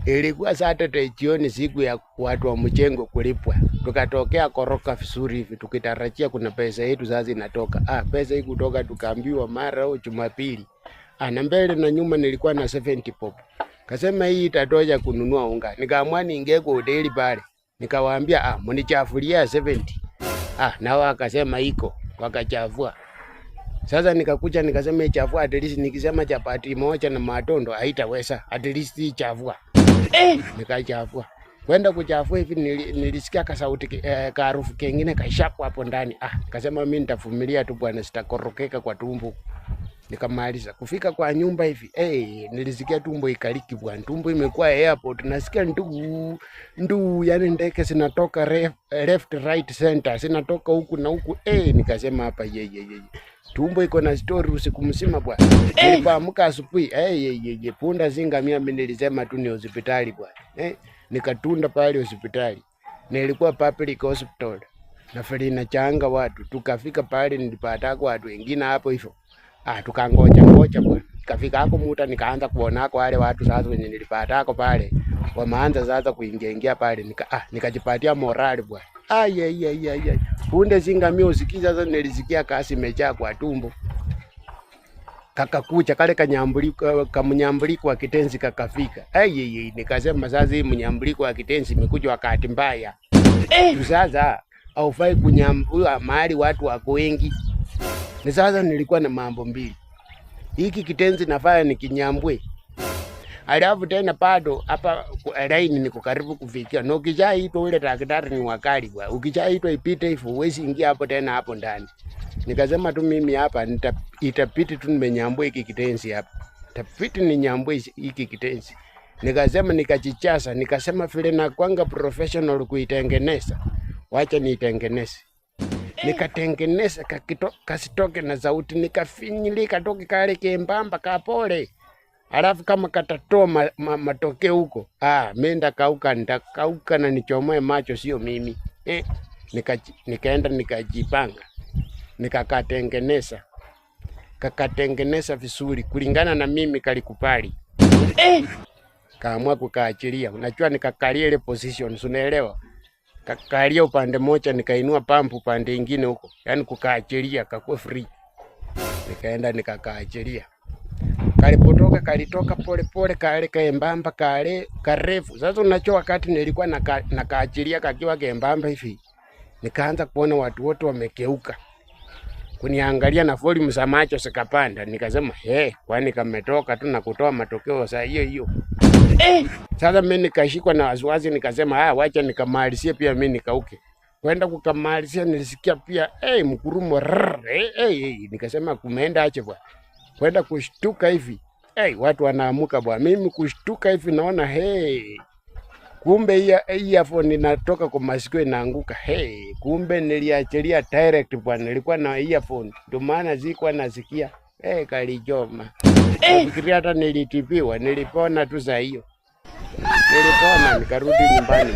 Ilikuwa saa 3 jioni siku ya watu wa mjengo kulipwa. Tukatokea koroka vizuri hivi tukitarajia kuna pesa yetu sasa inatoka. Pesa hii kutoka tukaambiwa mara au Jumapili. Na mbele na nyuma nilikuwa na 70 pop. Kasema hii itatoja kununua unga. Nikaamua niingie kwa hoteli pale. Nikawaambia mnichafulia 70. Na wakasema iko, wakachafua. Sasa nikakuja nikasema ichafua at least nikisema chapati moja na matondo haitaweza at least ichafua. Nikachafua. Kwenda kuchafua hivi nilisikia kasauti harufu kingine kaishapo hapo ndani. Kasema mimi nitavumilia tu bwana, sitakorokeka kwa tumbo. Nikamaliza kufika kwa nyumba hivi nilisikia tumbo ikaliki bwana. Tumbo imekuwa airport, nasikia ndu yani ndeke zinatoka left right center, zinatoka huku na huku. Nikasema hapa tumbo iko na story usiku mzima bwana. Nilipoamka asubuhi punda zinga mimi nilisema tu ni hospitali bwana. Nikatunda pale hospitali. Nilikuwa public hospital. Na Felina changa watu. Tukafika pale nilipata kwa watu wengine hapo hivyo. Tukangoja bwana. Kafika hapo muta nikaanza kuona kwa wale watu sasa wenye nilipata hapo pale. Wameanza sasa kuingia pale nikajipatia morali bwana. Punde zinga mimi usikiza sasa nilisikia kasi imejaa kwa tumbo. Kakakucha kale kamnyambuliko wa kitenzi kakafika. Nikasema sasa hii mnyambuliko wa kitenzi imekuja wakati mbaya. Sasa haufai kunyambua mahali watu wako wengi. Ni sasa nilikuwa na mambo mbili. Hiki kitenzi nafanya nikinyambwe. Alafu tena bado hapa line niko karibu kufikia. Na ukijaitwa ule daktari ni wakali bwana. Ukijaitwa ipite hivyo huwezi ingia hapo tena hapo ndani. Nikasema tu mimi hapa itapiti tu nimenyambwe hiki kitenzi hapa. Itapiti ninyambwe hiki kitenzi. Nikasema nikajichasa, nikasema vile na kwanga professional kuitengeneza. Wacha niitengeneze. Nikatengeneza kasitoke na sauti, nikafinyilika toki kale kembamba kapole. Alafu kama katatoa matokeo huko, mimi ndakauka na nichomoe macho sio mimi. Nikaenda nikajipanga. Kakatengeneza vizuri kulingana na mimi kalikupali. Kaamua kukaachilia. Unajua nikakalia ile position, unaelewa? Kakalia upande moja nikainua pampu upande mwingine huko. Yaani kukaachilia kakue free. Nikaenda nikakaachilia. Kalipotoka kalitoka pole kale kaembamba kale karefu. Sasa unajua wakati nilikuwa nakaachilia kakiwa kembamba hivi. Nikaanza kuona watu wote wamekeuka. Kuniangalia na volume za macho sikapanda. Nikasema kwani kametoka tu na kutoa matokeo saa hiyo. Sasa mimi nikashikwa na wasiwasi, nikasema wacha nikamalizie pia mimi nikauke. Kwenda kukamalizia nilisikia pia mkurumo nikasema kumeenda aje bwana. Kwenda kushtuka hivi watu wanaamuka bwana. Mimi kushtuka hivi naona kumbe earphone inatoka kwa masikio inaanguka. Kumbe niliachilia direct bwana. Nilikuwa na earphone ndio maana zilikuwa nasikia kalijoma. Nafikiria hata nilitibiwa, nilipona tu saa hiyo. Nilipona nikarudi nyumbani.